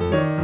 too.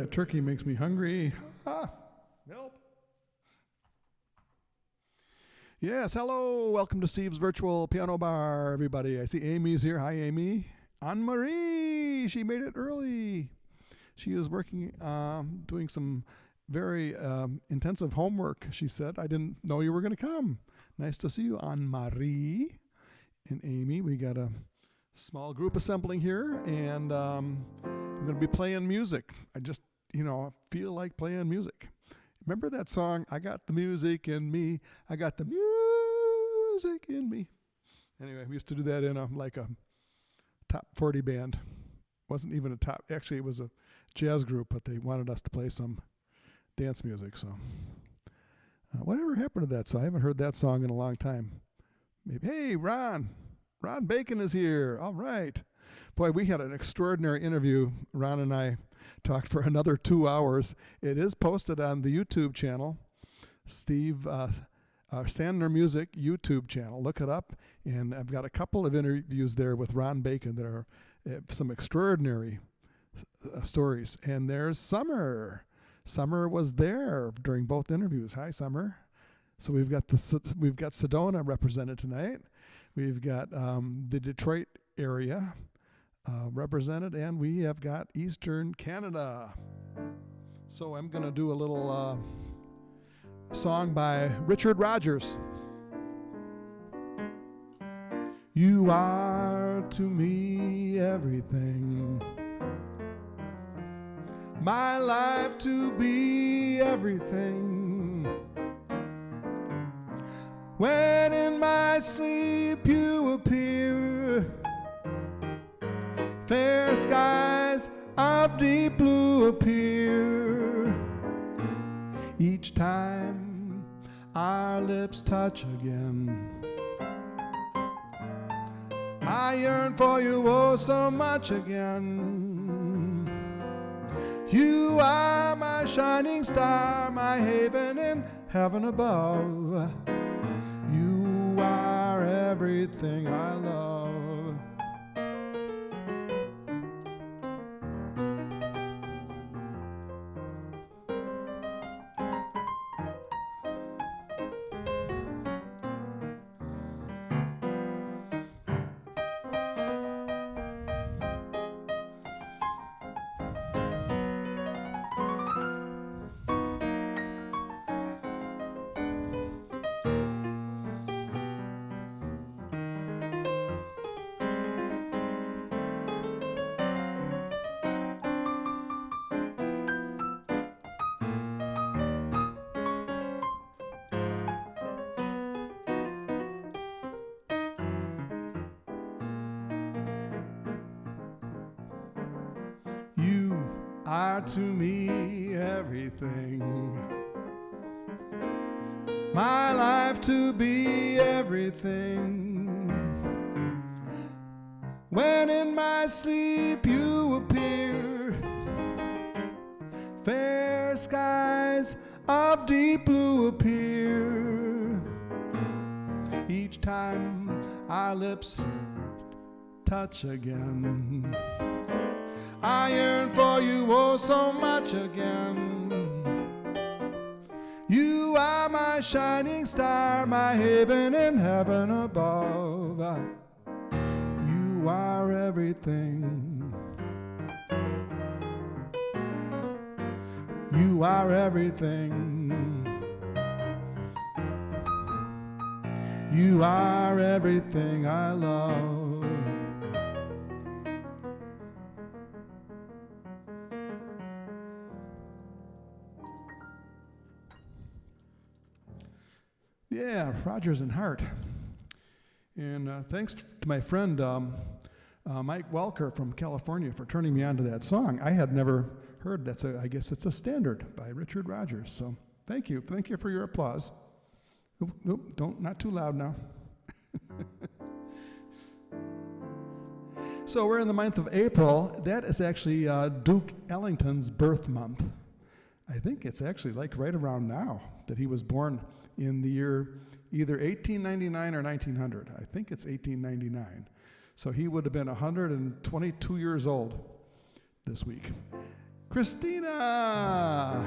that turkey makes me hungry. Help. Yes, hello. Welcome to Steve's Virtual Piano Bar, everybody. I see Amy's here. Hi, Amy. Anne-Marie, she made it early. She is working, doing some very intensive homework, she said. I didn't know you were going to come. Nice to see you, Anne-Marie and Amy. We got a small group assembling here, and I'm going to be playing music. I just, feel like playing music. Remember that song, I got the music in me, I got the music in me. Anyway, we used to do that in a top 40 band. Wasn't even a top, actually it was a jazz group, but they wanted us to play some dance music. So whatever happened to that song? I haven't heard that song in a long time. Maybe, hey, Ron Bacon is here. All right. Boy, we had an extraordinary interview. Ron and I talked for another 2 hours. It is posted on the YouTube channel, Steve Sandner Music YouTube channel. Look it up. And I've got a couple of interviews there with Ron Bacon that are some extraordinary stories. And there's Summer. Summer was there during both interviews. Hi, Summer. So we've got Sedona represented tonight. We've got the Detroit area represented, and we have got Eastern Canada. So I'm going to do a little song by Richard Rogers. You are to me everything, my life to be everything. When in my sleep you appear, fair skies of deep blue appear. Each time our lips touch again, I yearn for you oh so much again. You are my shining star, my haven in heaven above. You are everything I love. You are to me everything, my life to be everything. When in my sleep you appear, fair skies of deep blue appear. Each time our lips touch again, I yearn for you oh so much again. You are my shining star, my haven in heaven above. You are everything. You are everything. You are everything I love. Yeah, Rogers and Hart. And thanks to my friend Mike Welker from California for turning me on to that song. I had never heard I guess it's a standard by Richard Rogers. So thank you. Thank you for your applause. Oop, not too loud now. So we're in the month of April. That is actually Duke Ellington's birth month. I think it's actually like right around now that he was born in the year either 1899 or 1900. I think it's 1899. So he would have been 122 years old this week. Christina.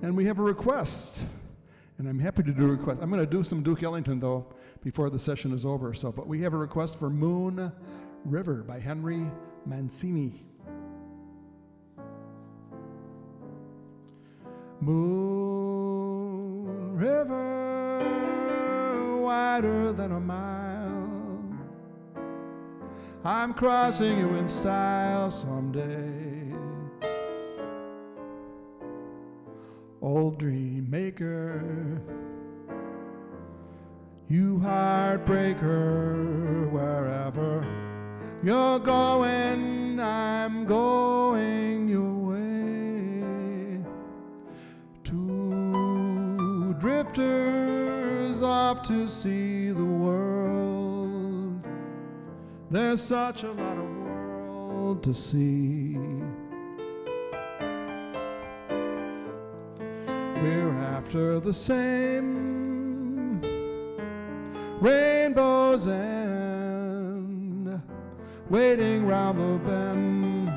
And we have a request. And I'm happy to do a request. I'm going to do some Duke Ellington, though, before the session is over. But we have a request for Moon River by Henry Mancini. Moon River, wider than a mile, I'm crossing you in style someday. Old dream maker, you heartbreaker, wherever you're going, I'm going your way. Two drifters off to see the world. There's such a lot of world to see. We're after the same rainbow's end, waiting round the bend,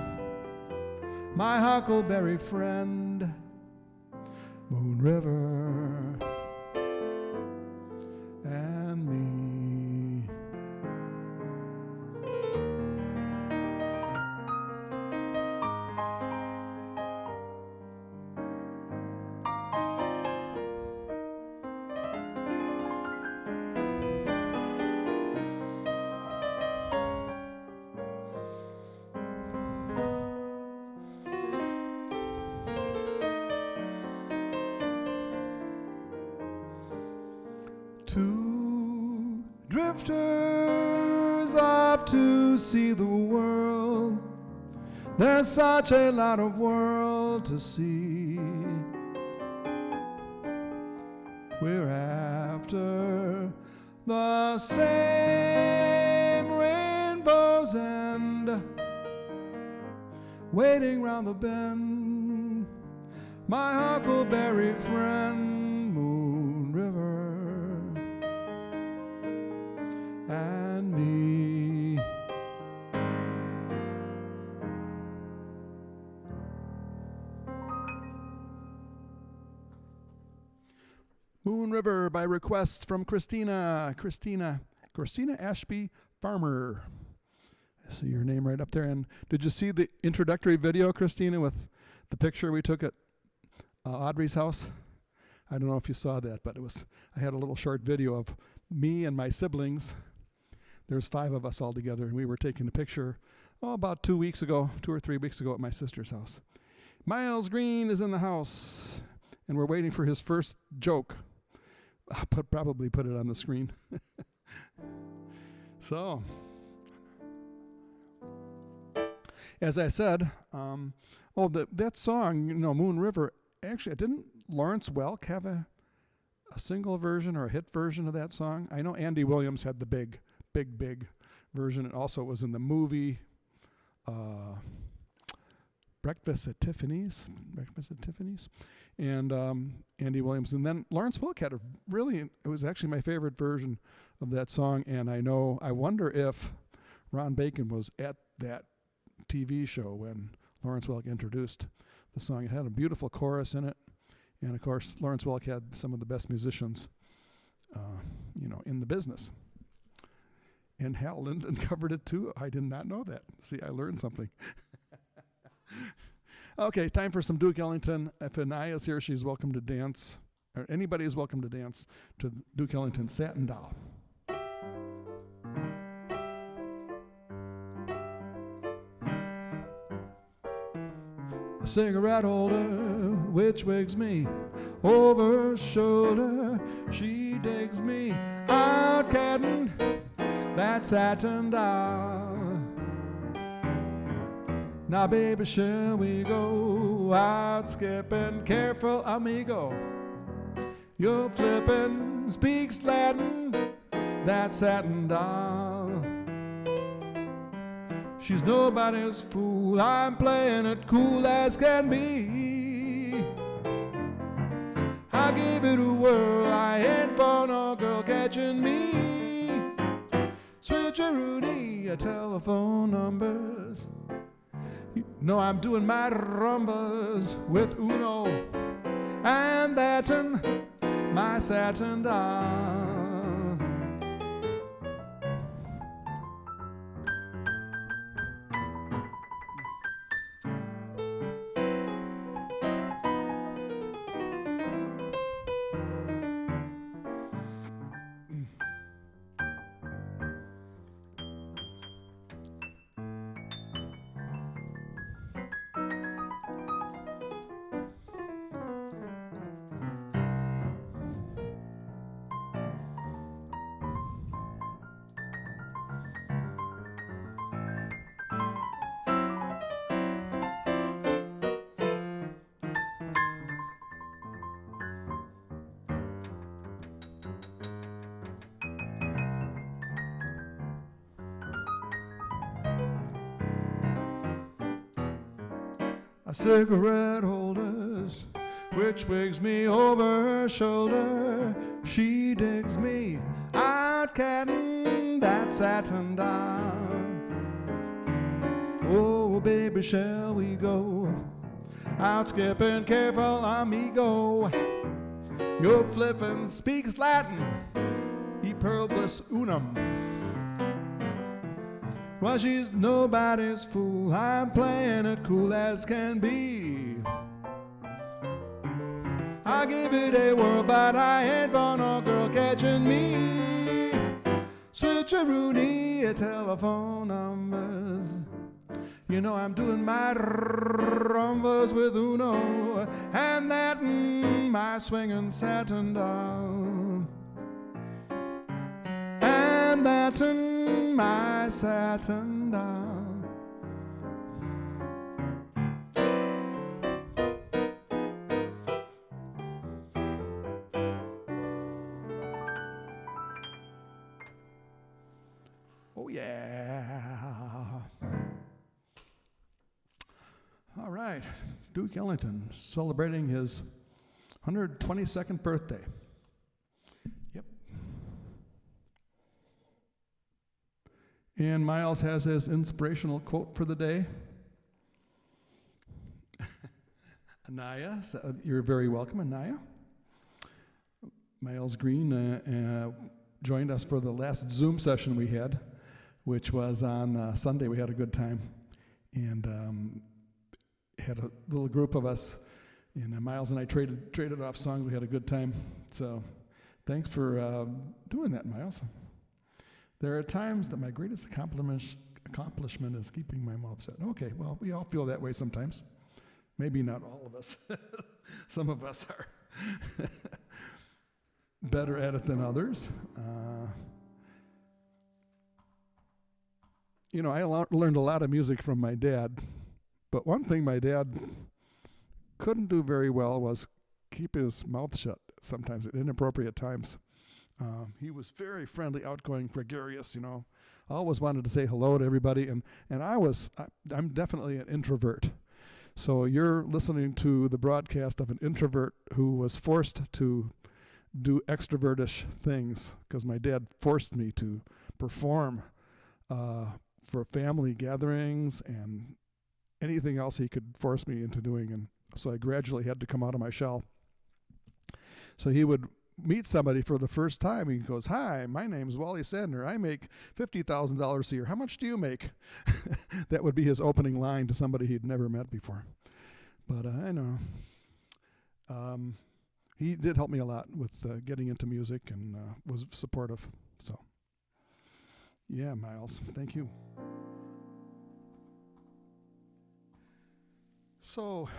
my huckleberry friend, Moon River and me. Two drifters off to see the world. There's such a lot of world to see. We're after the same rainbow's end, waiting round the bend, my huckleberry friend, Moon River and me. Moon River by request from Christina Ashby Farmer. I see your name right up there. And did you see the introductory video, Christina, with the picture we took at Audrey's house? I don't know if you saw that, but I had a little short video of me and my siblings. There's 5 of us all together, and we were taking a picture about 2 or 3 weeks ago at my sister's house. Miles Green is in the house, and we're waiting for his first joke. I'll probably put it on the screen. So, as I said, that song, Moon River, actually, didn't Lawrence Welk have a single version or a hit version of that song? I know Andy Williams had the big version. It also was in the movie Breakfast at Tiffany's, and Andy Williams. And then Lawrence Welk had it was actually my favorite version of that song. And I wonder if Ron Bacon was at that TV show when Lawrence Welk introduced the song. It had a beautiful chorus in it. And of course, Lawrence Welk had some of the best musicians, in the business. And Hal Linden covered it too. I did not know that. See, I learned something. Okay, time for some Duke Ellington. If Anaya's here, she's welcome to dance. Or anybody is welcome to dance to Duke Ellington, Satin Doll. A cigarette holder, which wigs me over her shoulder. She digs me out catting that satin doll. Now, baby, shall we go out skipping? Careful, amigo. You're flipping, speaks Latin, that satin doll. She's nobody's fool. I'm playing it cool as can be. I give it a whirl. I ain't for no girl catching me. Switcheroonie, telephone numbers. No, I'm doing my rumbas with Uno, and that's my satin doll. Cigarette holders, which wigs me over her shoulder. She digs me out catting that satin doll. Oh, baby, shall we go out skipping? Careful, amigo. Your flippin' speaks Latin, e pluribus unum. Well, she's nobody's fool. I'm playing it cool as can be. I'll give it a whirl, but I ain't for no girl catching me. Switcheroonie, telephone numbers. You know I'm doing my rumbas with Uno, and that my swinging satin doll. And that my satin doll. Oh yeah. All right, Duke Ellington celebrating his 122nd birthday. Yep. And Miles has his inspirational quote for the day. Anaya, so you're very welcome, Anaya. Miles Green joined us for the last Zoom session we had, which was on Sunday. We had a good time, and had a little group of us, and Miles and I traded off songs. We had a good time. So thanks for doing that, Miles. There are times that my greatest accomplishment is keeping my mouth shut. Okay, well, we all feel that way sometimes. Maybe not all of us. Some of us are better at it than others. You know, I learned a lot of music from my dad, but one thing my dad couldn't do very well was keep his mouth shut sometimes at inappropriate times. He was very friendly, outgoing, gregarious, you know, always wanted to say hello to everybody, and I'm definitely an introvert. So you're listening to the broadcast of an introvert who was forced to do extrovertish things because my dad forced me to perform for family gatherings and anything else he could force me into doing, and so I gradually had to come out of my shell. So he would meet somebody for the first time. He goes, "Hi, my name's Wally Sandner. I make $50,000 a year. How much do you make?" That would be his opening line to somebody he'd never met before. But I know. He did help me a lot with getting into music and was supportive. So, yeah, Miles, thank you. So,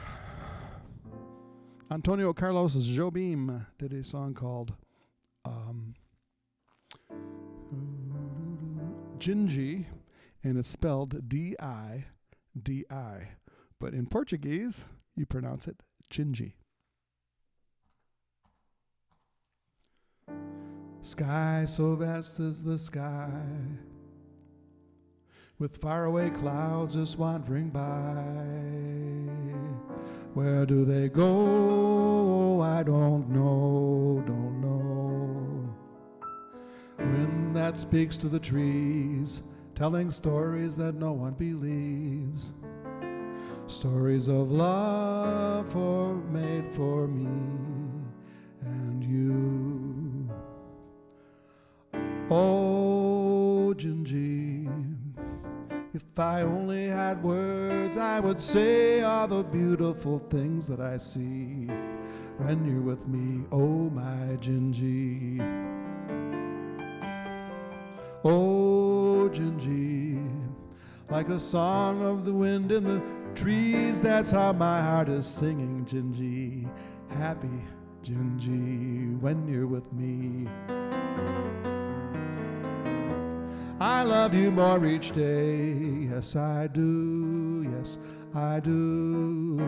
Antonio Carlos Jobim did a song called Gingy, and it's spelled D-I-D-I. But in Portuguese, you pronounce it Gingy. Sky so vast as the sky, with faraway clouds just wandering by. Where do they go? I don't know, don't know. Wind that speaks to the trees, telling stories that no one believes. stories of love made for me and you. Oh, Gingy, if I only had words, I would say all the beautiful things that I see when you're with me, oh my Gingy. Oh, Gingy, like the song of the wind in the trees, that's how my heart is singing, Gingy. Happy, Gingy, when you're with me. I love you more each day, yes I do, yes I do.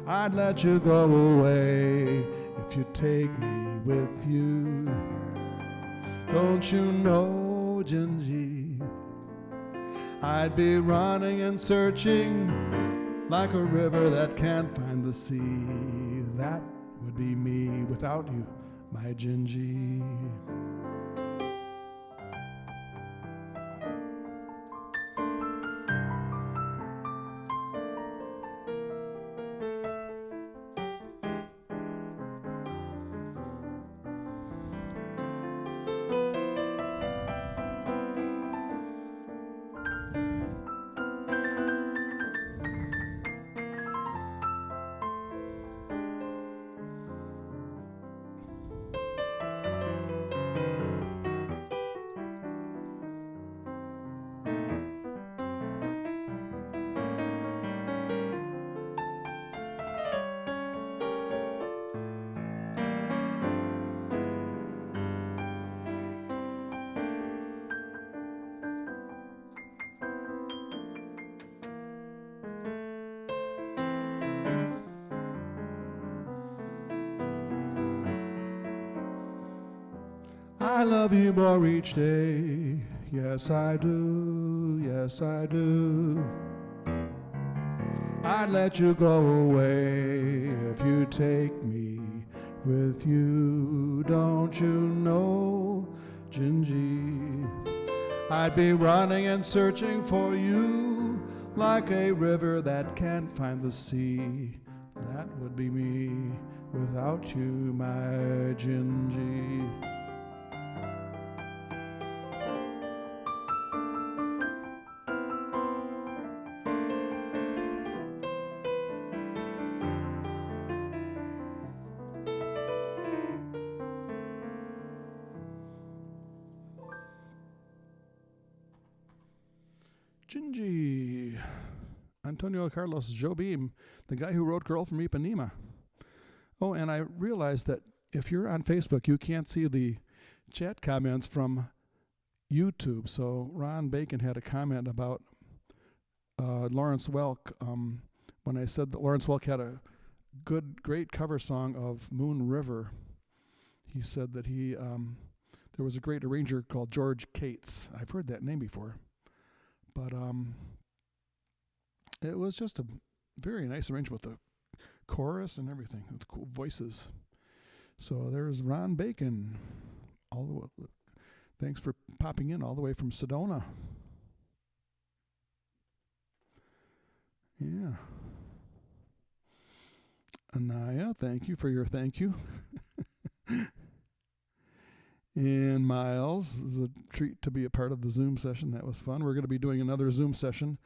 I'd let you go away if you take me with you. Don't you know, Gingy, I'd be running and searching like a river that can't find the sea. That would be me without you, my Gingy. I love you more each day, yes I do, yes I do. I'd let you go away if you take me with you. Don't you know, Gingy, I'd be running and searching for you like a river that can't find the sea. That would be me without you, my Gingy. Gingy, Antonio Carlos Jobim, the guy who wrote Girl from Ipanema. Oh, and I realized that if you're on Facebook, you can't see the chat comments from YouTube. So Ron Bacon had a comment about Lawrence Welk when I said that Lawrence Welk had a great cover song of Moon River. He said that there was a great arranger called George Cates. I've heard that name before. But it was just a very nice arrangement with the chorus and everything, with cool voices. So there's Ron Bacon. Thanks for popping in all the way from Sedona. Yeah. Anaya, thank you for your thank you. And Miles, it's a treat to be a part of the Zoom session. That was fun. We're going to be doing another Zoom session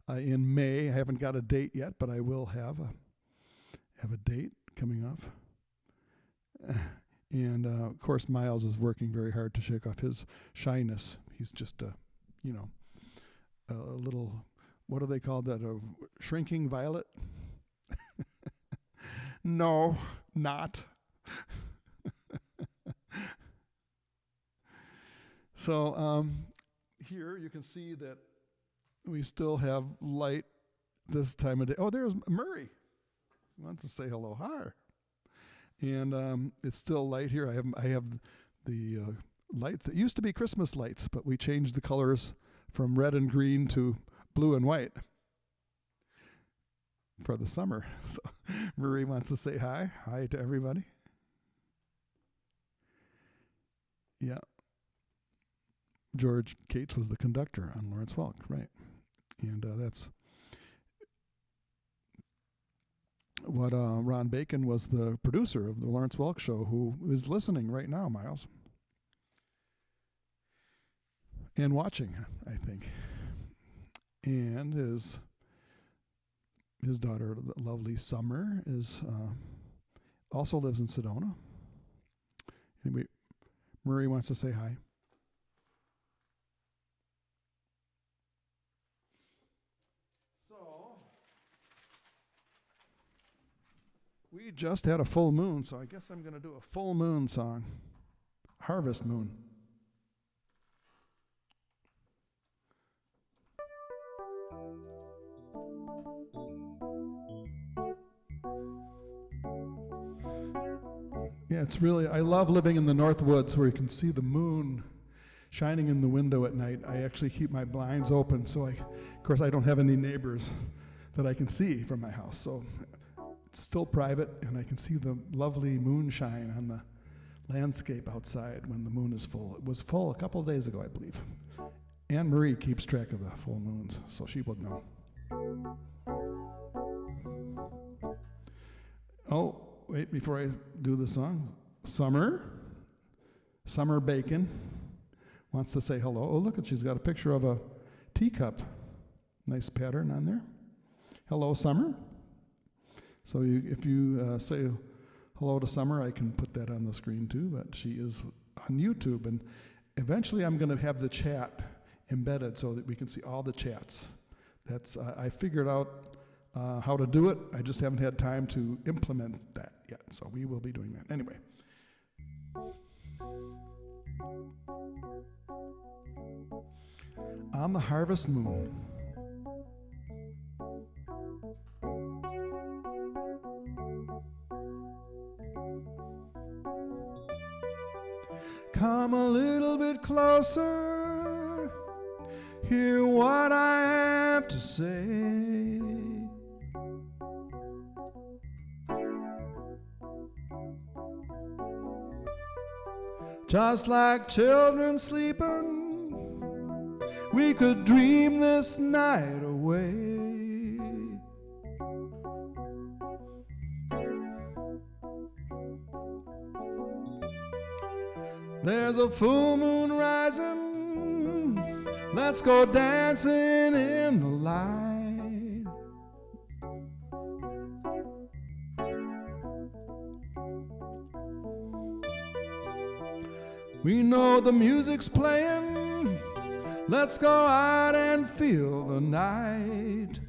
in May. I haven't got a date yet, but I will have a date coming up. And of course, Miles is working very hard to shake off his shyness. He's just a little, what do they call that? A shrinking violet? No, not. So here you can see that we still have light this time of day. Oh, there's Murray. He wants to say hello. Hi. And it's still light here. I have the light that used to be Christmas lights, but we changed the colors from red and green to blue and white for the summer. So Murray wants to say hi. Hi to everybody. Yeah. George Cates was the conductor on Lawrence Welk, right? And that's Ron Bacon was the producer of the Lawrence Welk Show, who is listening right now, Miles, and watching, I think. And his daughter, the lovely Summer, is also lives in Sedona. Anyway, Murray wants to say hi. So, we just had a full moon, so I guess I'm going to do a full moon song. Harvest Moon. Yeah, it's really, I love living in the North Woods where you can see the moon shining in the window at night. I actually keep my blinds open, so of course I don't have any neighbors that I can see from my house. So it's still private, and I can see the lovely moonshine on the landscape outside when the moon is full. It was full a couple of days ago, I believe. Anne Marie keeps track of the full moons, so she would know. Oh, wait, before I do the song, Summer Bacon wants to say hello. Oh, look, she's got a picture of a teacup. Nice pattern on there. Hello, Summer. So if you say hello to Summer, I can put that on the screen too, but she is on YouTube, and eventually I'm going to have the chat embedded so that we can see all the chats. That's I figured out how to do it. I just haven't had time to implement that yet, so we will be doing that. Anyway. On the harvest moon. Come a little bit closer, hear what I have to say. Just like children sleeping, we could dream this night away. There's a full moon rising, let's go dancing in the light. We know the music's playing, let's go out and feel the night.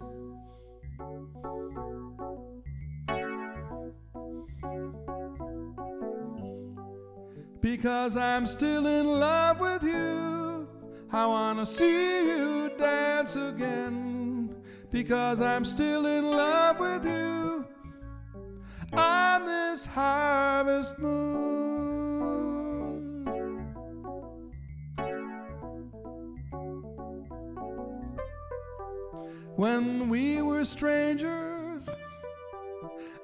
Because I'm still in love with you, I wanna see you dance again. Because I'm still in love with you on this harvest moon. When we were strangers,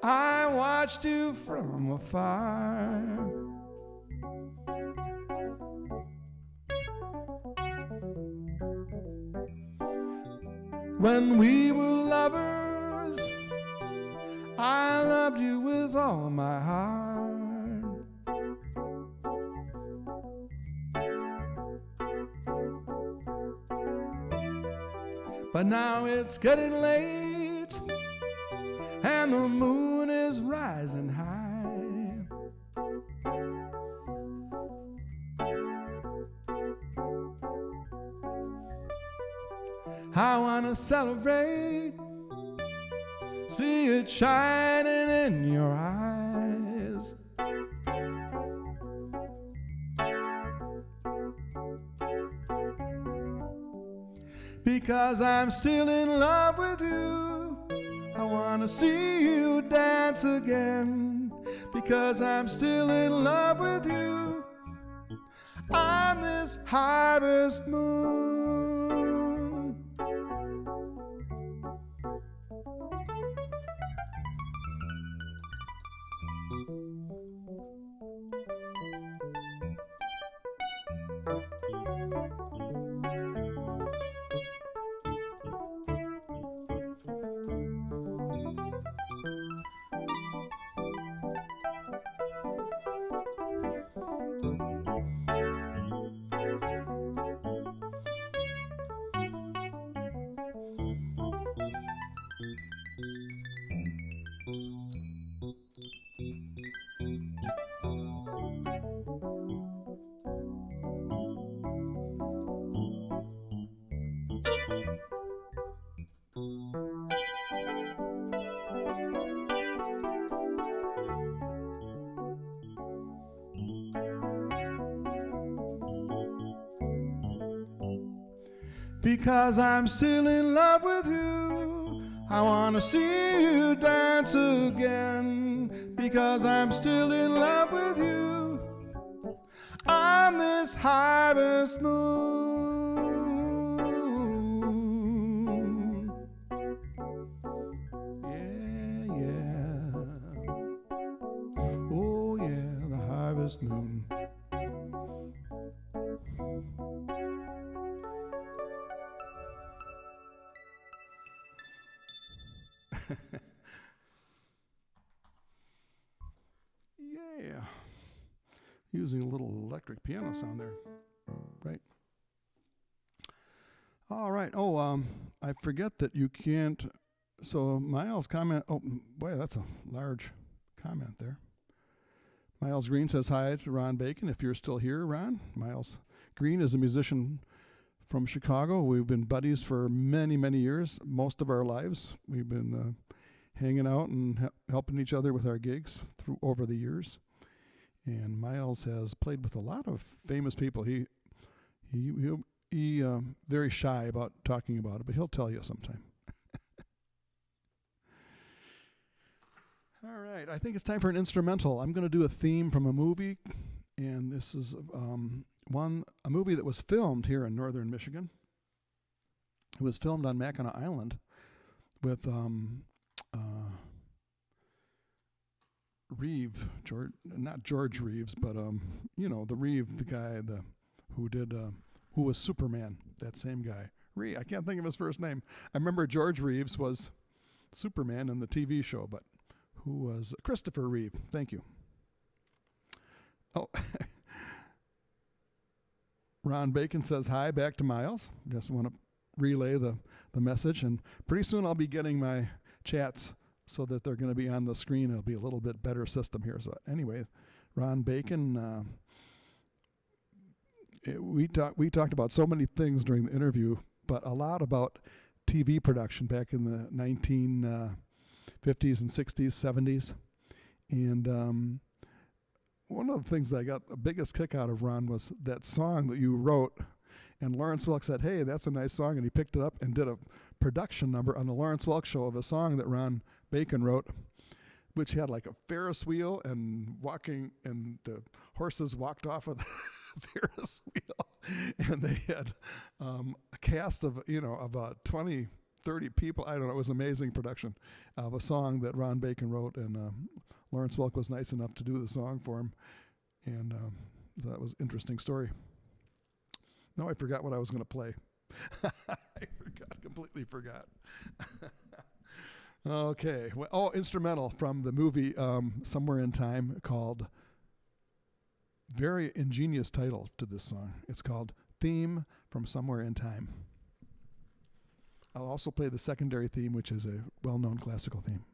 I watched you from afar. When we were lovers, I loved you with all my heart. But now it's getting late, and the moon is rising high. I wanna celebrate, see it shining in your eyes. Because I'm still in love with you, I wanna see you dance again. Because I'm still in love with you on this harvest moon. because I'm still in love with you. I want to see you dance again, because I'm still in love with you. On this harvest moon. Yeah, yeah. Oh yeah, the harvest moon. Yeah. Using a little electric piano sound there. Right. All right. Oh, I forget that you can't. So Miles comment. Oh, boy, that's a large comment there. Miles Green says hi to Ron Bacon. If you're still here, Ron. Miles Green is a musician from Chicago. We've been buddies for many, many years, most of our lives. We've been hanging out and helping each other with our gigs over the years. And Miles has played with a lot of famous people. He very shy about talking about it, but he'll tell you sometime. All right, I think it's time for an instrumental. I'm going to do a theme from a movie, and this is a movie that was filmed here in northern Michigan. It was filmed on Mackinac Island with Reeve, not George Reeves, but the Reeve, the guy who was Superman, that same guy. I can't think of his first name. I remember George Reeves was Superman in the TV show, but who was Christopher Reeve? Thank you. Oh, Ron Bacon says hi back to Miles. Just want to relay the message, and pretty soon I'll be getting my chats so that they're going to be on the screen. It'll be a little bit better system here. So anyway, Ron Bacon, we talked about so many things during the interview, but a lot about TV production back in the 1950s and 60s, 70s. And one of the things that I got the biggest kick out of, Ron, was that song that you wrote. And Lawrence Welk said, hey, that's a nice song. And he picked it up and did a production number on the Lawrence Welk Show of a song that Ron Bacon wrote, which had like a Ferris wheel and walking, and the horses walked off of the Ferris wheel. And they had a cast of, about 20, 30 people. I don't know. It was an amazing production of a song that Ron Bacon wrote. And Lawrence Welk was nice enough to do the song for him. And that was an interesting story. Now I forgot what I was going to play. Completely forgot. Okay. Well, instrumental from the movie Somewhere in Time, called, very ingenious title to this song. It's called Theme from Somewhere in Time. I'll also play the secondary theme, which is a well-known classical theme.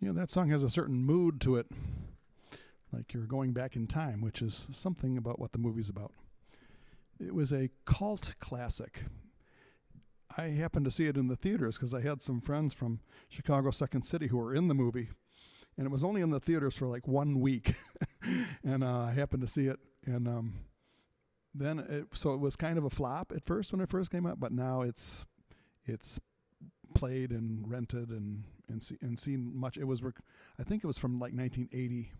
That song has a certain mood to it, like you're going back in time, which is something about what the movie's about. It was a cult classic. I happened to see it in the theaters because I had some friends from Chicago Second City who were in the movie, and it was only in the theaters for like 1 week, and I happened to see it, and so it was kind of a flop at first when it first came out, but now it's played and rented and seen much. It was, I think it was from like 1980,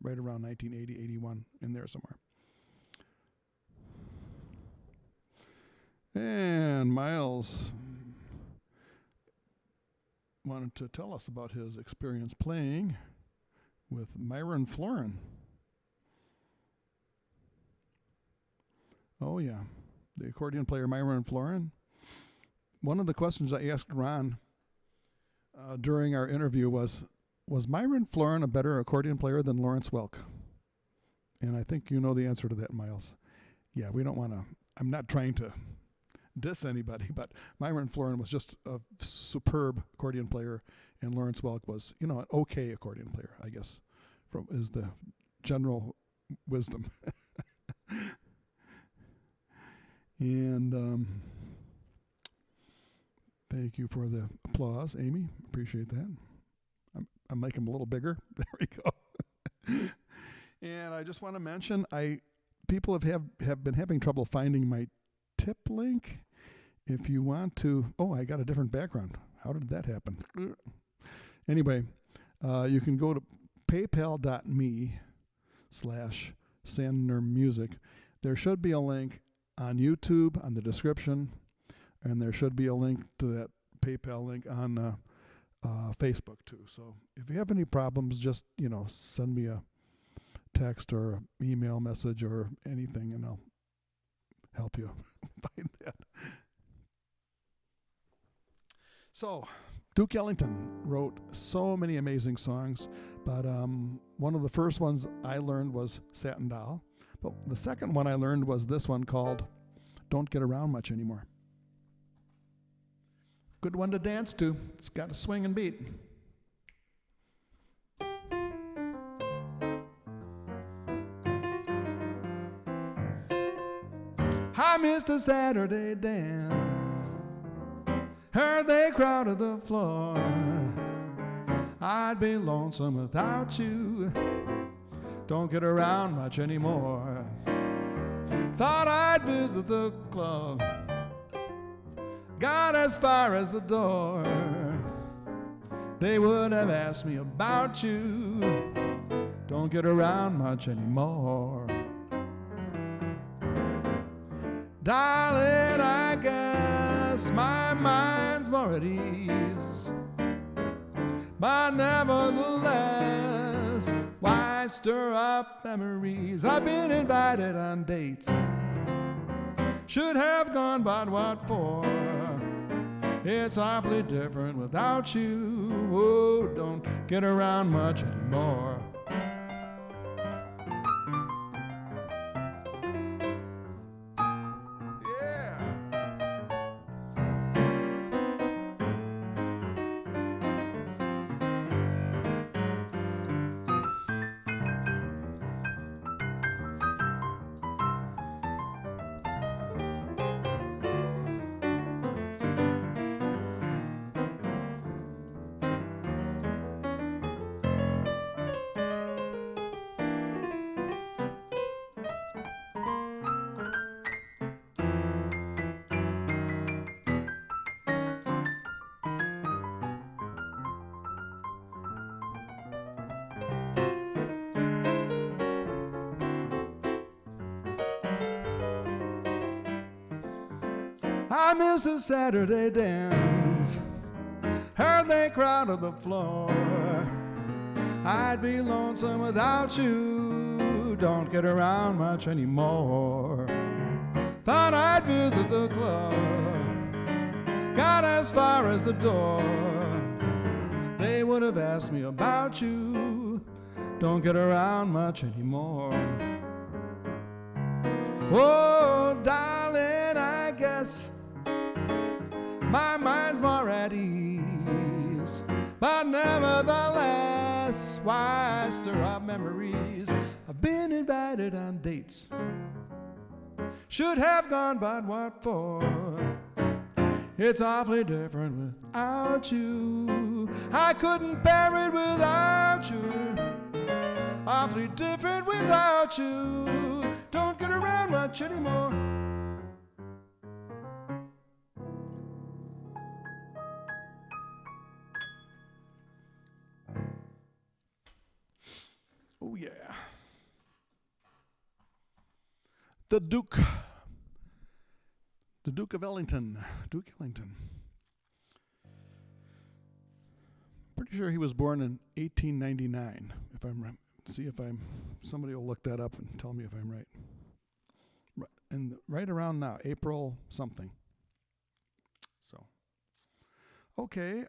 right around 1980, 81, in there somewhere. And Miles wanted to tell us about his experience playing with Myron Florin. Oh, yeah. The accordion player Myron Florin. One of the questions I asked Ron during our interview was Myron Florin a better accordion player than Lawrence Welk? And I think you know the answer to that, Miles. Yeah, we don't want to, I'm not trying to diss anybody, but Myron Florin was just a superb accordion player, and Lawrence Welk was, an okay accordion player, I guess, is the general wisdom. And thank you for the applause, Amy. Appreciate that. I make them a little bigger. There we go. And I just want to mention, people have been having trouble finding my tip link. If you want to, I got a different background. How did that happen? Anyway, you can go to paypal.me/SandnerMusic. There should be a link on YouTube on the description, and there should be a link to that PayPal link on Facebook too. So if you have any problems, just send me a text or an email message or anything, and I'll help you find that. So Duke Ellington wrote so many amazing songs, but one of the first ones I learned was Satin Doll. But the second one I learned was this one called Don't Get Around Much Anymore. Good one to dance to. It's got a swing and beat. I missed a Saturday dance. Heard they crowded the floor. I'd be lonesome without you. Don't get around much anymore. Thought I'd visit the club. Got as far as the door. They would have asked me about you. Don't get around much anymore. Darling, I guess my mind's more at ease. But nevertheless, why stir up memories? I've been invited on dates. Should have gone, but what for? It's awfully different without you. Oh, don't get around much anymore. I miss a Saturday dance. Heard they crowded the floor. I'd be lonesome without you. Don't get around much anymore. Thought I'd visit the club. Got as far as the door. They would have asked me about you. Don't get around much anymore. Oh, darling, I guess my mind's more at ease, but nevertheless why I stir up memories. I've been invited on dates, should have gone, but what for? It's awfully different without you. I couldn't bear it without you. Awfully different without you. Don't get around much anymore. Oh yeah. The Duke of Ellington. Duke Ellington. Pretty sure he was born in 1899. If I'm somebody will look that up and tell me if I'm right. And right around now, April something. So, okay.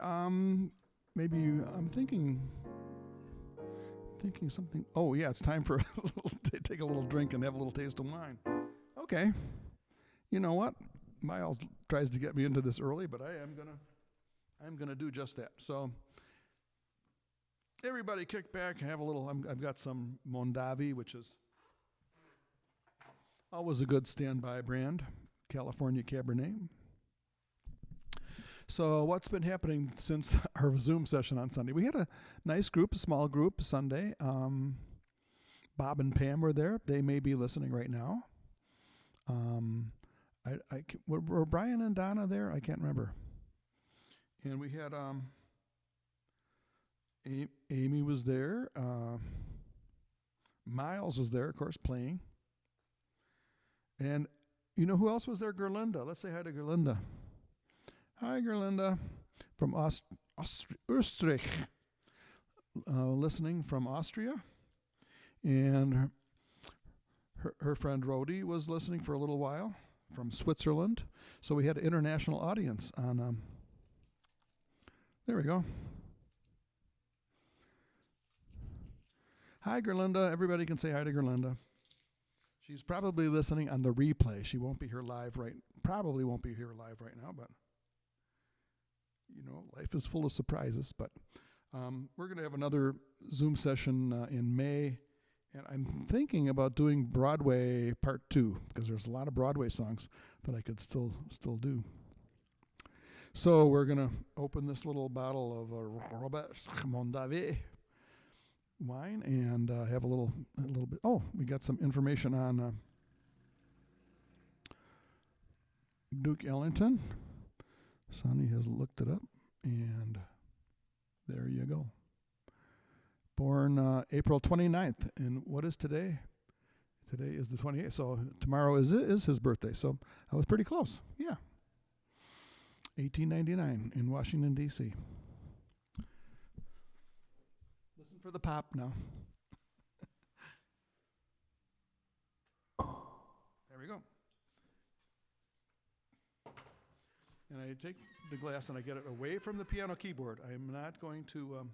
Maybe I'm thinking something. Oh yeah, it's time for take a little drink and have a little taste of wine. Okay. You know what? Miles tries to get me into this early, but I'm gonna do just that. So everybody kick back, have a little. I've got some Mondavi, which is always a good standby brand, California Cabernet. So what's been happening since our Zoom session on Sunday? We had a nice group, a small group Sunday. Bob and Pam were there. They may be listening right now. Were Brian and Donna there? I can't remember. And we had Amy was there. Miles was there, of course, playing. And you know who else was there? Gerlinda. Let's say hi to Gerlinda. Hi, Gerlinda, from Österreich, listening from Austria. And her friend Rhodey was listening for a little while from Switzerland. So we had an international audience on, there we go. Hi, Gerlinda. Everybody can say hi to Gerlinda. She's probably listening on the replay. She won't be here live probably won't be here live right now, but you know, life is full of surprises. But we're going to have another Zoom session in May. And I'm thinking about doing Broadway Part 2, because there's a lot of Broadway songs that I could still do. So we're going to open this little bottle of Robert Mondavi wine and have a little bit. Oh, we got some information on Duke Ellington. Sonny has looked it up, and there you go. Born April 29th, and what is today? Today is the 28th, so tomorrow is his birthday, so I was pretty close, yeah. 1899 in Washington, D.C. Listen for the pop now. There we go. And I take the glass and I get it away from the piano keyboard. I am not going to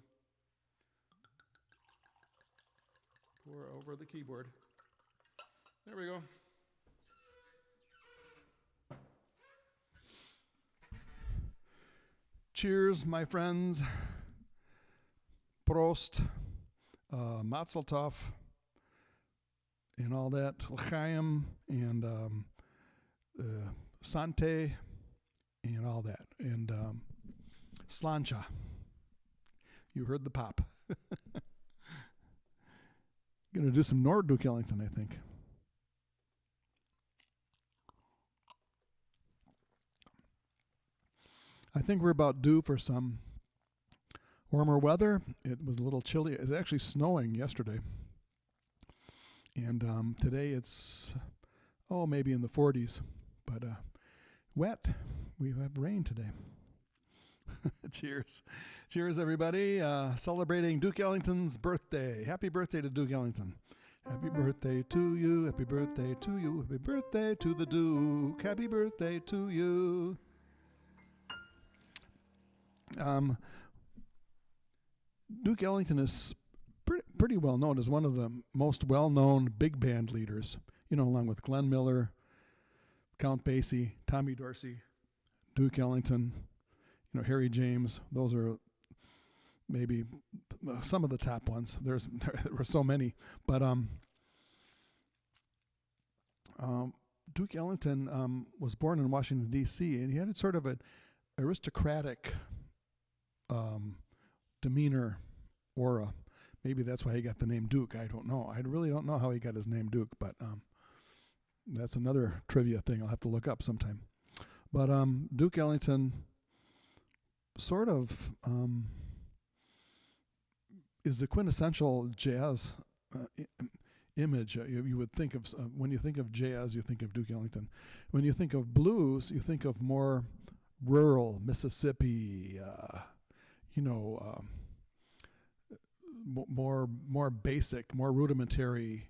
pour over the keyboard. There we go. Cheers, my friends. Prost, Mazel Tov, and all that. L'chaim, and Sante, and all that. And Slancha. You heard the pop. Going to do some Duke Ellington, I think. I think we're about due for some warmer weather. It was a little chilly. It was actually snowing yesterday. And today it's, maybe in the 40s. But wet. We have rain today. Cheers. Cheers, everybody. Celebrating Duke Ellington's birthday. Happy birthday to Duke Ellington. Happy birthday to you. Happy birthday to you. Happy birthday to the Duke. Happy birthday to you. Duke Ellington is pretty well known as one of the most well-known big band leaders, along with Glenn Miller, Count Basie, Tommy Dorsey, Duke Ellington, Harry James. Those are maybe some of the top ones. There were so many, but Duke Ellington was born in Washington D.C. and he had sort of an aristocratic demeanor, aura. Maybe that's why he got the name Duke. I don't know. I really don't know how he got his name Duke, but that's another trivia thing I'll have to look up sometime. But Duke Ellington sort of is the quintessential jazz image. You would think of, when you think of jazz, you think of Duke Ellington. When you think of blues, you think of more rural Mississippi, more basic, more rudimentary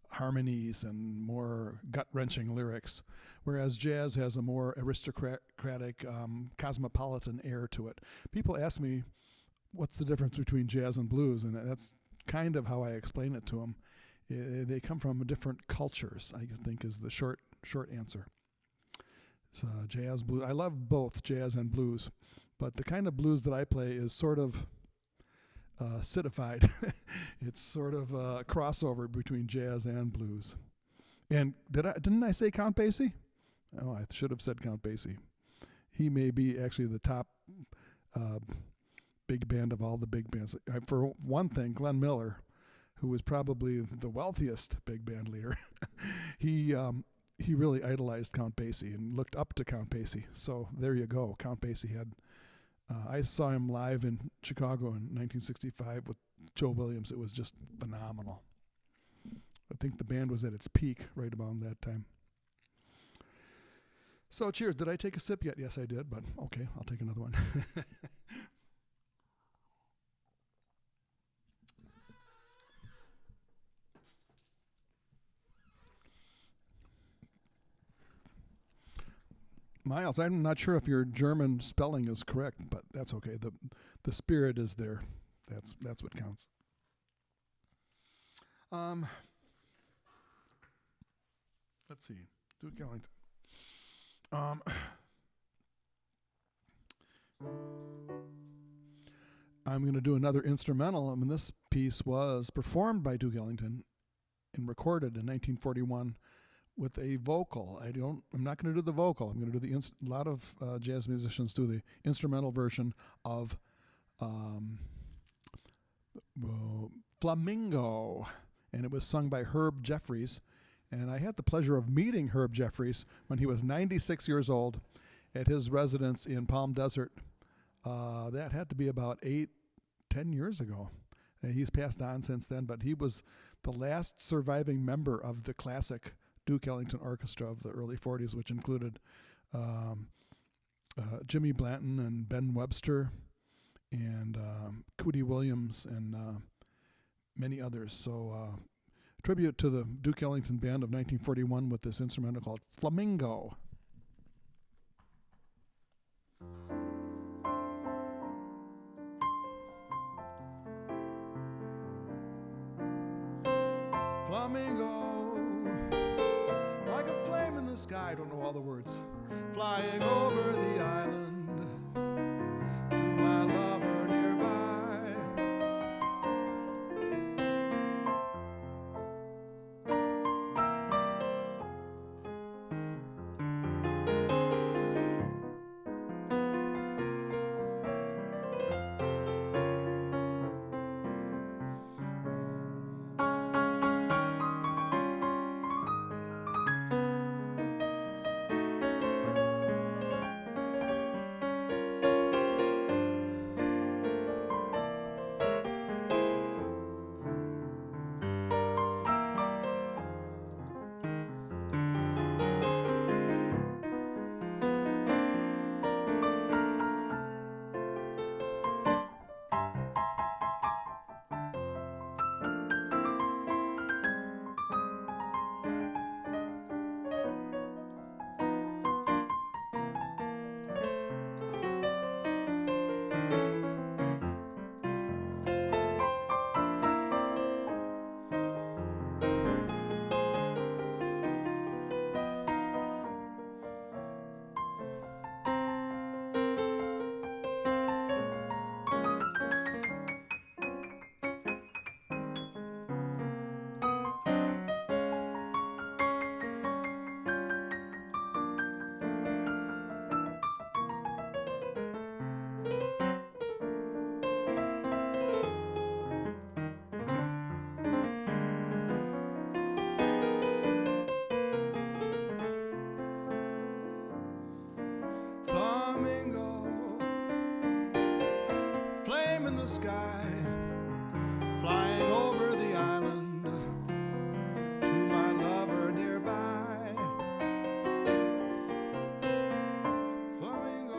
harmonies and more gut-wrenching lyrics, whereas jazz has a more aristocratic, cosmopolitan air to it. People ask me, what's the difference between jazz and blues? And that's kind of how I explain it to them. They come from different cultures, I think, is the short answer. So jazz, blues. I love both jazz and blues, but the kind of blues that I play is sort of citified. It's sort of a crossover between jazz and blues. And didn't I say Count Basie? Oh, I should have said Count Basie. He may be actually the top big band of all the big bands. For one thing, Glenn Miller, who was probably the wealthiest big band leader, he really idolized Count Basie and looked up to Count Basie. So there you go. Count Basie had. I saw him live in Chicago in 1965 with Joe Williams. It was just phenomenal. I think the band was at its peak right about that time. So cheers. Did I take a sip yet? Yes, I did, but okay, I'll take another one. Miles, I'm not sure if your German spelling is correct, but that's okay. The spirit is there. That's what counts. Let's see. Duke Ellington. I'm going to do another instrumental. I mean, this piece was performed by Duke Ellington and recorded in 1941 with a vocal. I'm not going to do the vocal. I'm going to do a lot of jazz musicians do the instrumental version of Flamingo, and it was sung by Herb Jeffries. And I had the pleasure of meeting Herb Jeffries when he was 96 years old at his residence in Palm Desert. That had to be about 8-10 years ago. He's passed on since then, but he was the last surviving member of the classic Duke Ellington Orchestra of the early 40s, which included Jimmy Blanton and Ben Webster and Cootie Williams and many others. So tribute to the Duke Ellington Band of 1941 with this instrumental called Flamingo. Flamingo, like a flame in the sky, I don't know all the words, flying over the island to my lover nearby. flame in the sky, flying over the island to my lover nearby. Flamingo,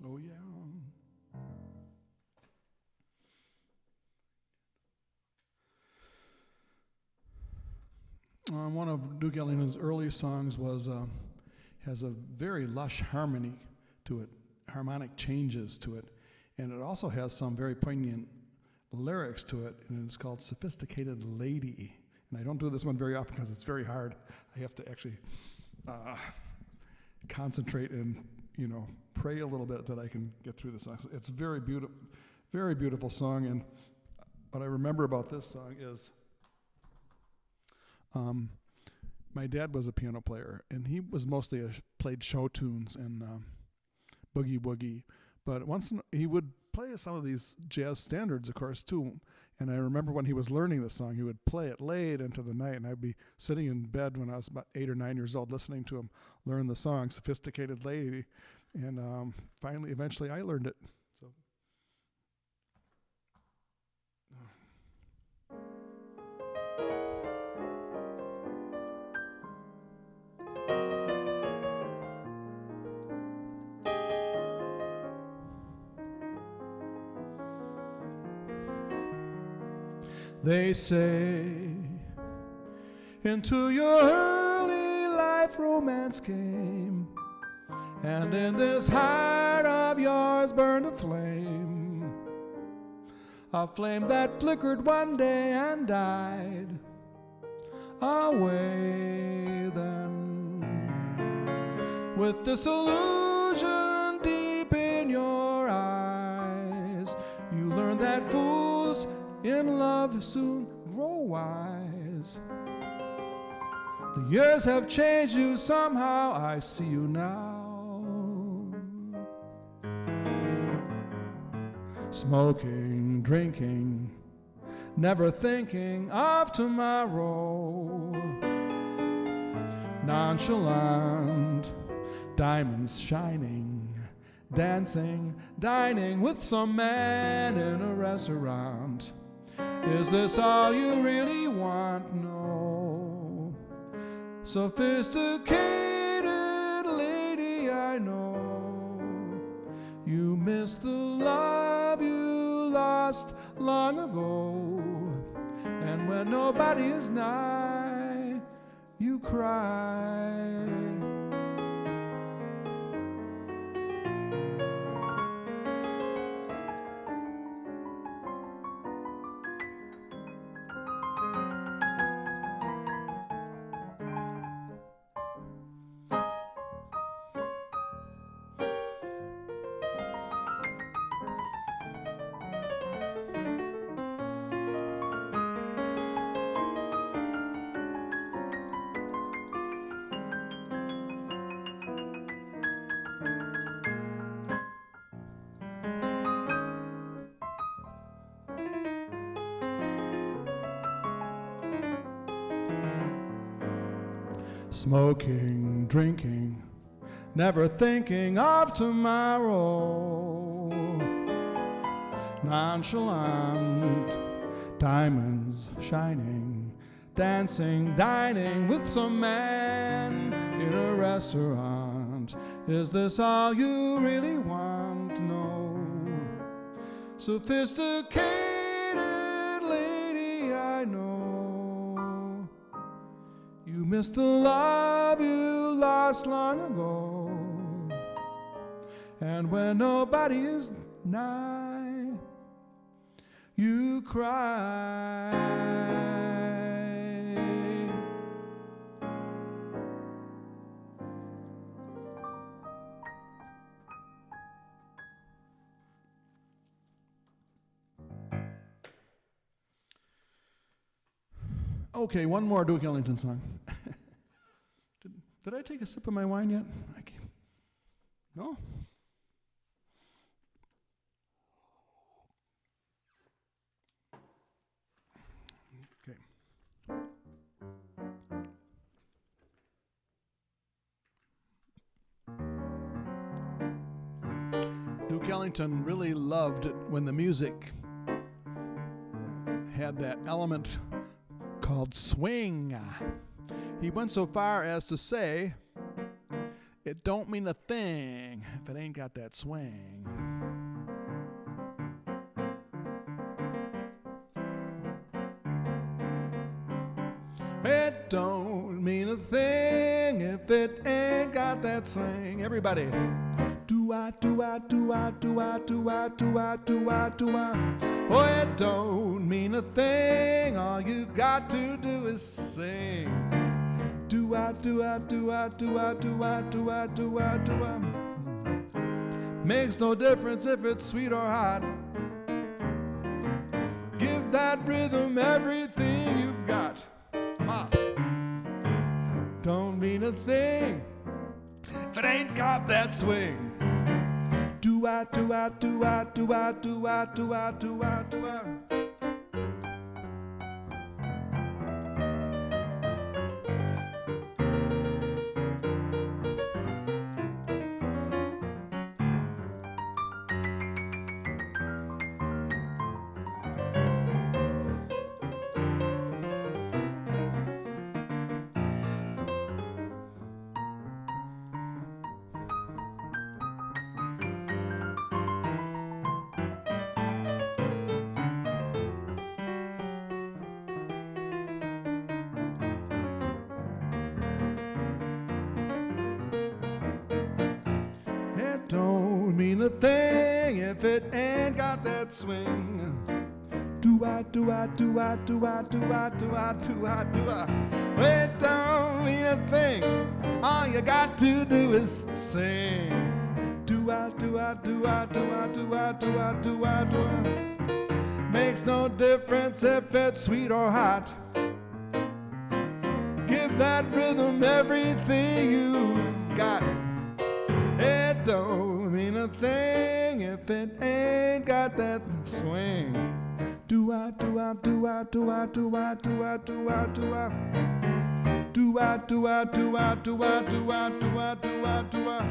oh yeah. One of Duke Ellington's early songs has a very lush harmony to it, harmonic changes to it, and it also has some very poignant lyrics to it, and it's called Sophisticated Lady. And I don't do this one very often because it's very hard. I have to actually concentrate and, pray a little bit that I can get through the song. It's a very beautiful song, and what I remember about this song is my dad was a piano player, and he was mostly played show tunes and boogie woogie, but he would play some of these jazz standards, of course, too. And I remember when he was learning the song, he would play it late into the night, and I'd be sitting in bed when I was about 8 or 9 years old listening to him learn the song, Sophisticated Lady, and eventually I learned it. So. They say into your early life romance came, and in this heart of yours burned a flame that flickered one day and died away then. With this illusion deep in your eyes, you learned that fools in love soon grow wise. The years have changed you somehow, I see you now. Smoking, drinking, never thinking of tomorrow. Nonchalant, diamonds shining, dancing, dining with some man in a restaurant. Is this all you really want? No. Sophisticated lady, I know you missed the love you lost long ago. And when nobody is nigh, you cry. Smoking, drinking, never thinking of tomorrow. Nonchalant, diamonds shining, dancing, dining with some man in a restaurant. Is this all you really want? No. Sophisticated lady, I know miss the love you lost long ago. And when nobody is nigh, you cry. Okay, one more Duke Ellington song. Did I take a sip of my wine yet? No? Okay. Duke Ellington really loved it when the music had that element called swing. He went so far as to say, it don't mean a thing if it ain't got that swing. It don't mean a thing if it ain't got that swing. Everybody. Do-ah, do-ah, do-ah, do-ah, do-ah, do-ah, do-ah, do-ah. Oh, it don't mean a thing. All you've got to do is sing. Do-ah, do-ah, do-ah, do-ah, do-ah, do-ah, do-ah, do-ah. Makes no difference if it's sweet or hot. Give that rhythm everything you've got. Come on. Don't mean a thing if it ain't got that swing. Do-ah, do-ah, do-ah, do-ah, do-ah, do-ah, do-ah, do-ah. Don't mean a thing if it ain't got that swing. Do-ah, do-ah, do-ah, do-ah, do-ah, do-ah, do-ah, do-ah. It don't mean a thing. All you got to do is sing. Do-ah, do-ah, do-ah, do-ah, do-ah, do-ah, do-ah, do-ah. Makes no difference if it's sweet or hot. Give that rhythm everything you've got. It don't mean a thing if it ain't got that swing. Do-ah, do-ah, do-ah, do-ah, do-ah, do-ah, do-ah, do-ah. Do-ah, do-ah, do-ah, do-ah, do-ah, do-ah, do-ah, do-ah.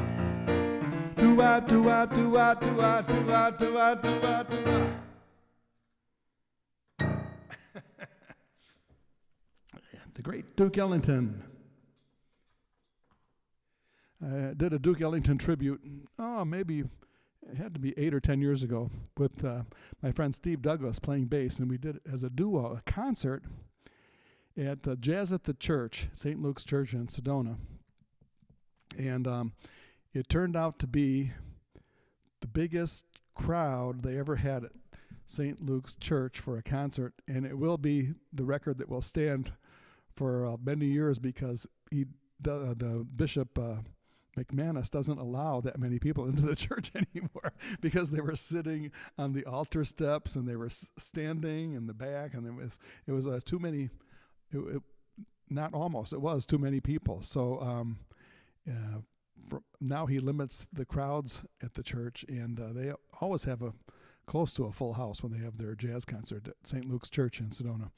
Do-ah, do-ah, do-ah, do-ah, do-ah, do-ah, do-ah, do-ah. The great Duke Ellington. I did a Duke Ellington tribute, maybe it had to be 8 or 10 years ago, with my friend Steve Douglas playing bass, and we did it as a duo, a concert at Jazz at the Church, St. Luke's Church in Sedona. And it turned out to be the biggest crowd they ever had at St. Luke's Church for a concert, and it will be the record that will stand for many years, because the Bishop McManus doesn't allow that many people into the church anymore, because they were sitting on the altar steps and they were standing in the back, and it was too many. It was too many people. So now he limits the crowds at the church, and they always have close to a full house when they have their jazz concert at St. Luke's Church in Sedona.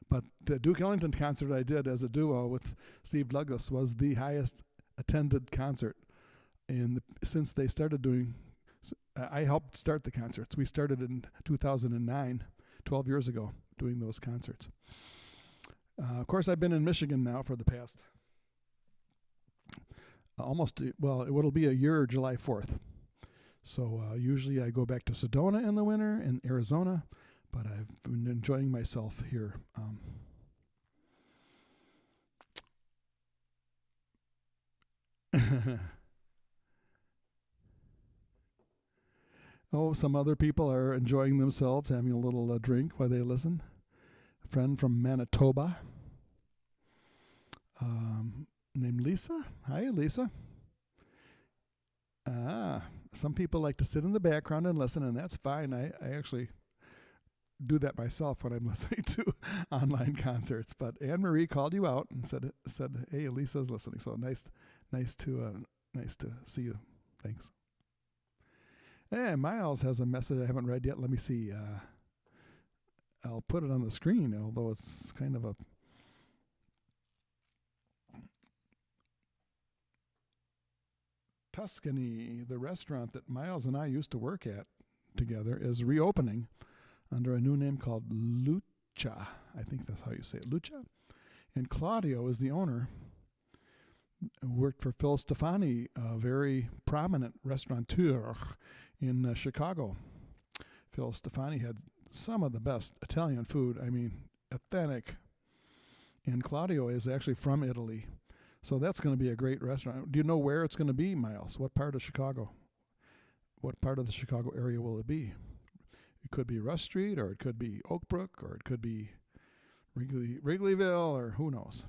But the Duke Ellington concert I did as a duo with Steve Douglas was the highest attended concert since they started doing. I helped start the concerts. We started in 2009, 12 years ago, doing those concerts. Of course, I've been in Michigan now for the past it'll be a year, July 4th. So usually I go back to Sedona in the winter, in Arizona, but I've been enjoying myself here. Oh, some other people are enjoying themselves, having a little drink while they listen. A friend from Manitoba named Lisa. Hi, Lisa. Some people like to sit in the background and listen, and that's fine. I actually do that myself when I'm listening to online concerts. But Anne Marie called you out and said, "Hey, Lisa's listening." So nice to see you. Thanks. Hey, Miles has a message I haven't read yet. Let me see. I'll put it on the screen, although it's kind of a Tuscany, the restaurant that Miles and I used to work at together, is reopening under a new name called Lucha. I think that's how you say it, Lucha. And Claudio is the owner. Worked for Phil Stefani, a very prominent restaurateur in Chicago. Phil Stefani had some of the best Italian food. I mean, authentic. And Claudio is actually from Italy. So that's going to be a great restaurant. Do you know where it's going to be, Miles? What part of Chicago? What part of the Chicago area will it be? It could be Rush Street, or it could be Oak Brook, or it could be Wrigleyville, or who knows.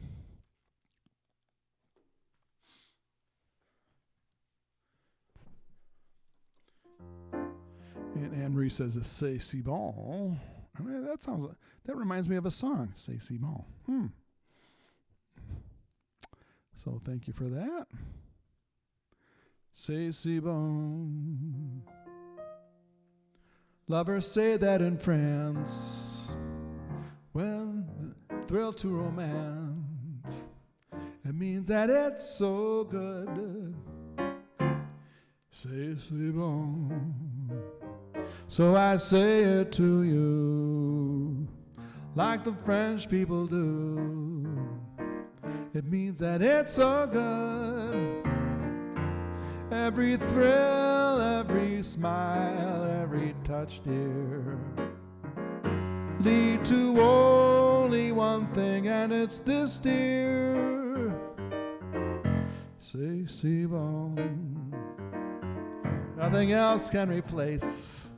And Anne Marie says, "C'est si bon." I mean, that reminds me of a song, "C'est si bon." So thank you for that. C'est si bon. Lovers say that in France, when thrilled to romance, it means that it's so good. C'est si bon. So I say it to you, like the French people do. It means that it's so good. Every thrill, every smile, every touch, dear, lead to only one thing, and it's this, dear. C'est si bon. Nothing else can replace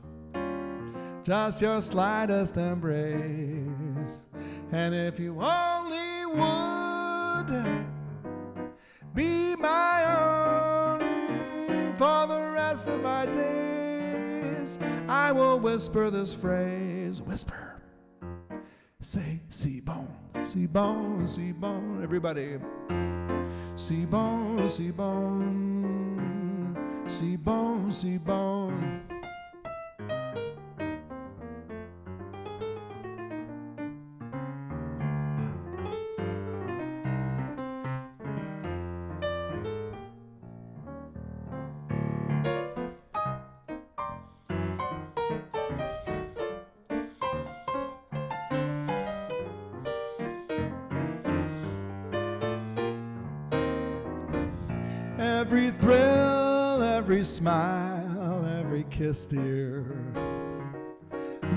just your slightest embrace. And if you only would be my own for the rest of my days, I will whisper this phrase. Whisper. Say, si bon, si bon, si bon. Everybody. Si bon, si bon, si bon, si bon. Every thrill, every smile, every kiss, dear,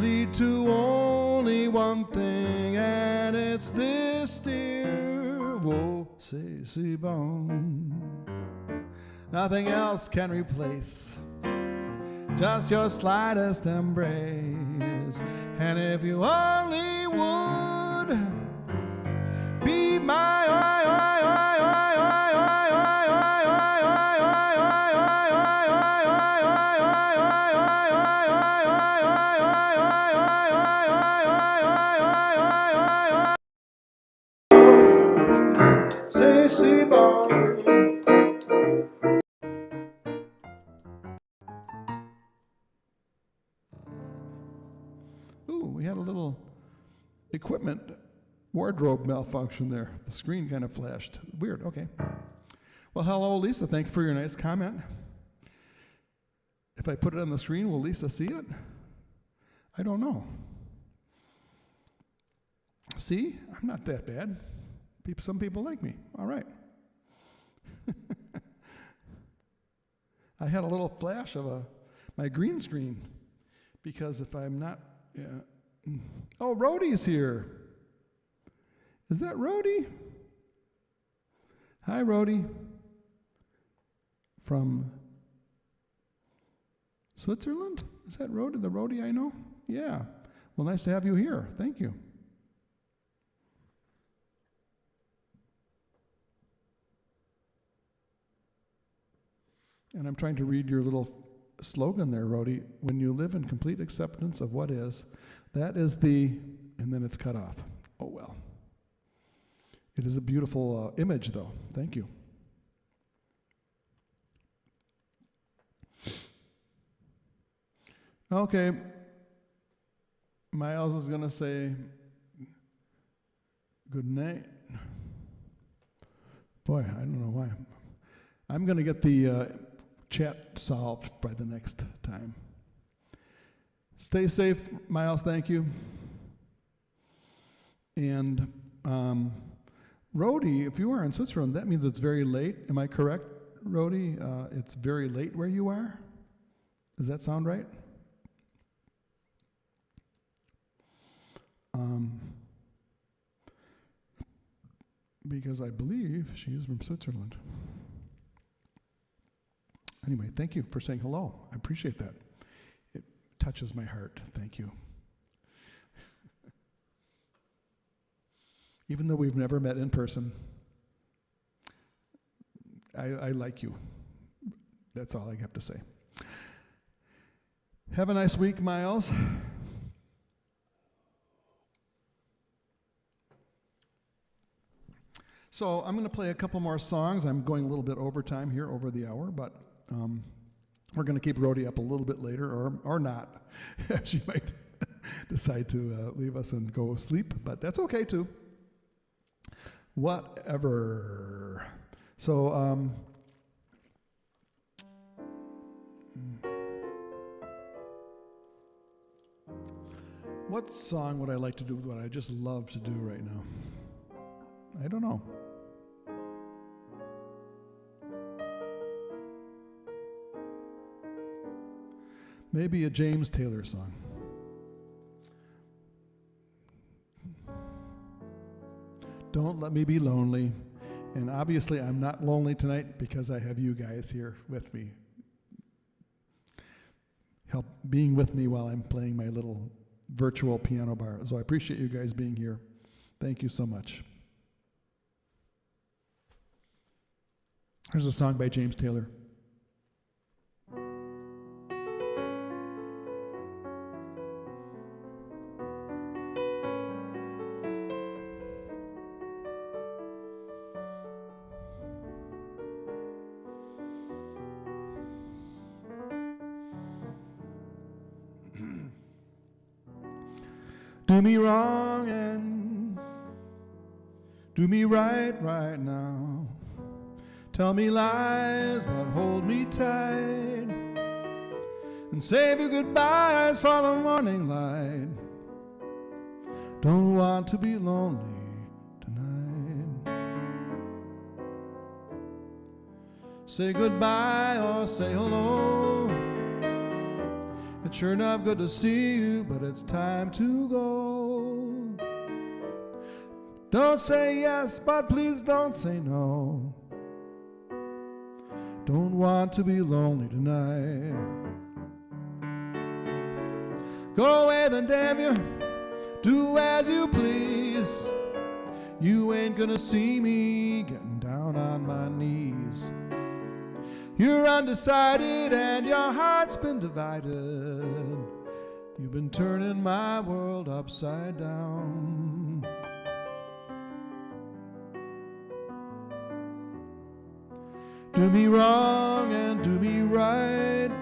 lead to only one thing, and it's this, dear. Oh, c'est si bon. Nothing else can replace just your slightest embrace. And if you only would be my C'est si bon. Ooh, we had a little equipment wardrobe malfunction there. The screen kind of flashed. Weird, okay. Well, hello, Lisa. Thank you for your nice comment. If I put it on the screen, will Lisa see it? I don't know. See? I'm not that bad. Some people like me. All right. I had a little flash of my green screen, because if I'm not... Oh, Rhodey's here. Is that Rhodey? Hi, Rhodey. from Switzerland. Is that Rhodey, the Rhodey I know? Yeah. Well, nice to have you here. Thank you. And I'm trying to read your little slogan there, Rhodey. When you live in complete acceptance of what is, that is the, and then it's cut off. Oh, well. It is a beautiful image, though. Thank you. Okay. Miles is going to say good night. Boy, I don't know why. I'm going to get the chat solved by the next time. Stay safe, Miles. Thank you. And Rhodey, if you are in Switzerland, that means it's very late. Am I correct, Rhodey? It's very late where you are? Does that sound right? Because I believe she is from Switzerland. Anyway, thank you for saying hello. I appreciate that. It touches my heart. Thank you. Even though we've never met in person, I like you. That's all I have to say. Have a nice week, Miles. So I'm going to play a couple more songs. I'm going a little bit overtime here, over the hour, but we're going to keep Rhodey up a little bit later, or not. She might decide to leave us and go sleep, but that's okay too. Whatever. So what song would I like to do with what I just love to do right now? I don't know. Maybe a James Taylor song. Don't let me be lonely. And obviously I'm not lonely tonight because I have you guys here with me. Help being with me while I'm playing my little virtual piano bar. So I appreciate you guys being here. Thank you so much. Here's a song by James Taylor. Do me wrong and do me right now. Tell me lies, but hold me tight. And save your goodbyes for the morning light. Don't want to be lonely tonight. Say goodbye or say hello. It's sure enough good to see you, but it's time to go. Don't say yes, but please don't say no. Don't want to be lonely tonight. Go away then, damn you. Do as you please. You ain't gonna see me getting down on my knees. You're undecided and your heart's been divided. You've been turning my world upside down. Do me wrong and do me right.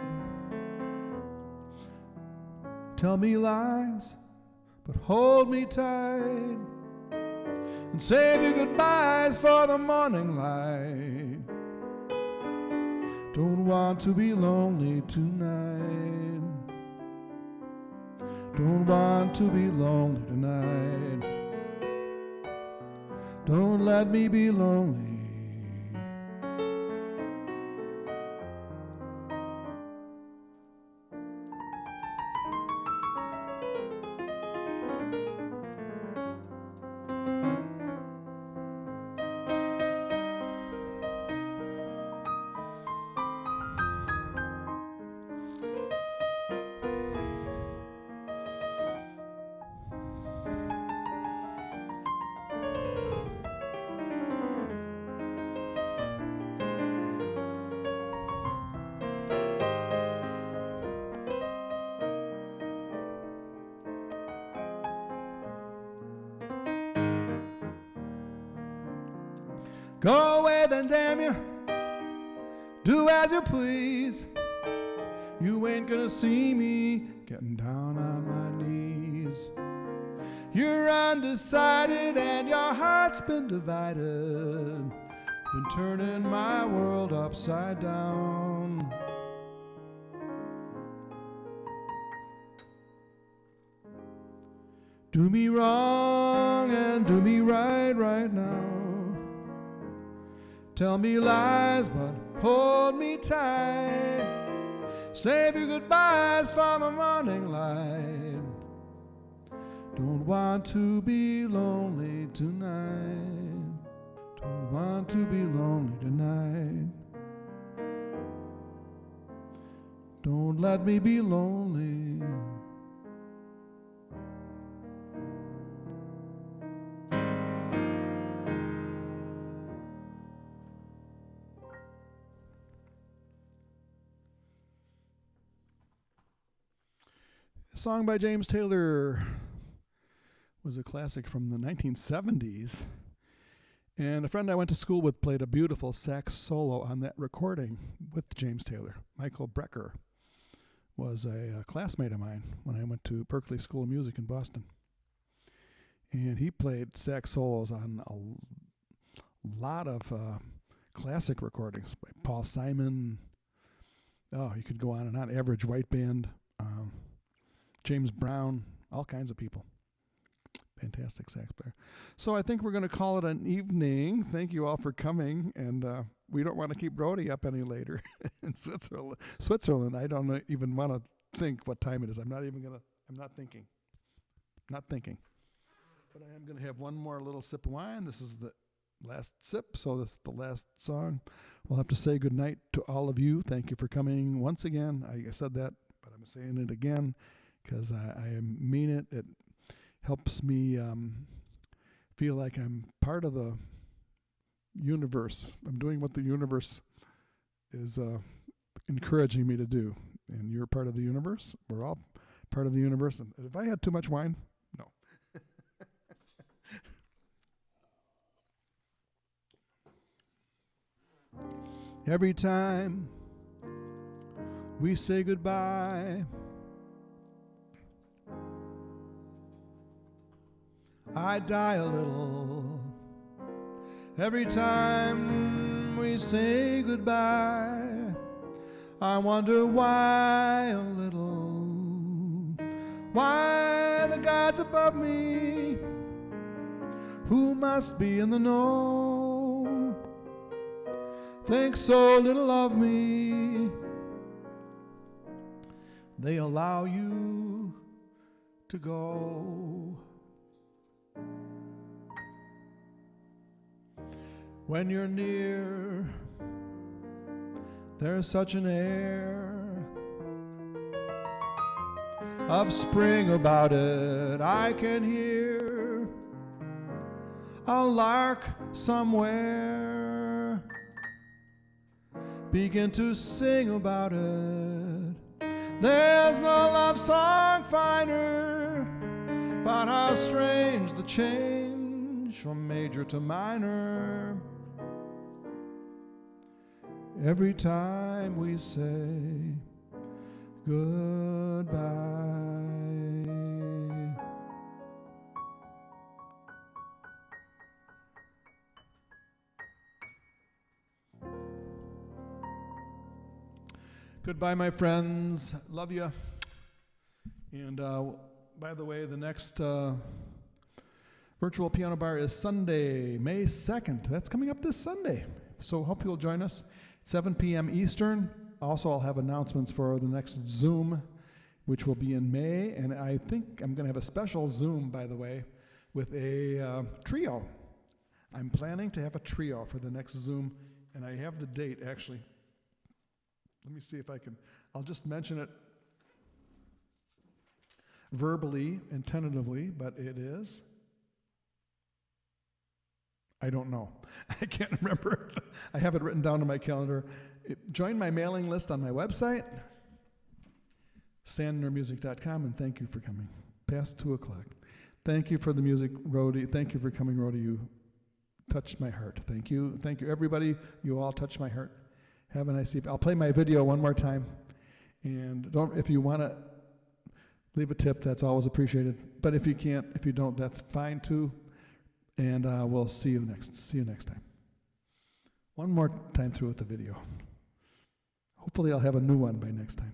Tell me lies, but hold me tight. And save your goodbyes for the morning light. Don't want to be lonely tonight. Don't want to be lonely tonight. Don't let me be lonely. Go away then, damn you. Do as you please. You ain't gonna see me getting down on my knees. You're undecided and your heart's been divided. Been turning my world upside down. Do me wrong and do me right now. Tell me lies but hold me tight. Save your goodbyes for the morning light. Don't want to be lonely tonight. Don't want to be lonely tonight. Don't let me be lonely. A song by James Taylor was a classic from the 1970s. And a friend I went to school with played a beautiful sax solo on that recording with James Taylor. Michael Brecker was a classmate of mine when I went to Berklee School of Music in Boston. And he played sax solos on a lot of classic recordings by Paul Simon. Oh, you could go on and on. Average White Band, James Brown, all kinds of people. Fantastic sax player. So I think we're going to call it an evening. Thank you all for coming, and we don't want to keep Brody up any later in Switzerland. I don't even want to think what time it is. I'm not thinking. But I am going to have one more little sip of wine. This is the last sip, so this is the last song. We'll have to say goodnight to all of you. Thank you for coming once again. I said that, but I'm saying it again because I mean it. It helps me feel like I'm part of the universe. I'm doing what the universe is encouraging me to do. And you're part of the universe. We're all part of the universe. And if I had too much wine, no. Every time we say goodbye, I die a little. Every time we say goodbye, I wonder why a little. Why the gods above me, who must be in the know, think so little of me. They allow you to go. When you're near, there's such an air of spring about it. I can hear a lark somewhere begin to sing about it. There's no love song finer, but how strange the change from major to minor. Every time we say goodbye. Goodbye, my friends. Love you. And by the way, the next virtual piano bar is Sunday, May 2nd. That's coming up this Sunday. So hope you'll join us. 7 p.m. Eastern. Also, I'll have announcements for the next Zoom, which will be in May. And I think I'm going to have a special Zoom, by the way, with a trio. I'm planning to have a trio for the next Zoom, and I have the date, actually. Let me see if I can. I'll just mention it verbally and tentatively, but it is. I don't know. I can't remember. I have it written down on my calendar. Join my mailing list on my website, sandnermusic.com, and thank you for coming. Past 2 o'clock. Thank you for the music, Rhodey. Thank you for coming, Rhodey. You touched my heart. Thank you. Thank you, everybody. You all touched my heart. Have a nice evening. I'll play my video one more time. And if you want to leave a tip, that's always appreciated. But if you can't, if you don't, that's fine too. And we'll see you next time. One more time through with the video. Hopefully I'll have a new one by next time.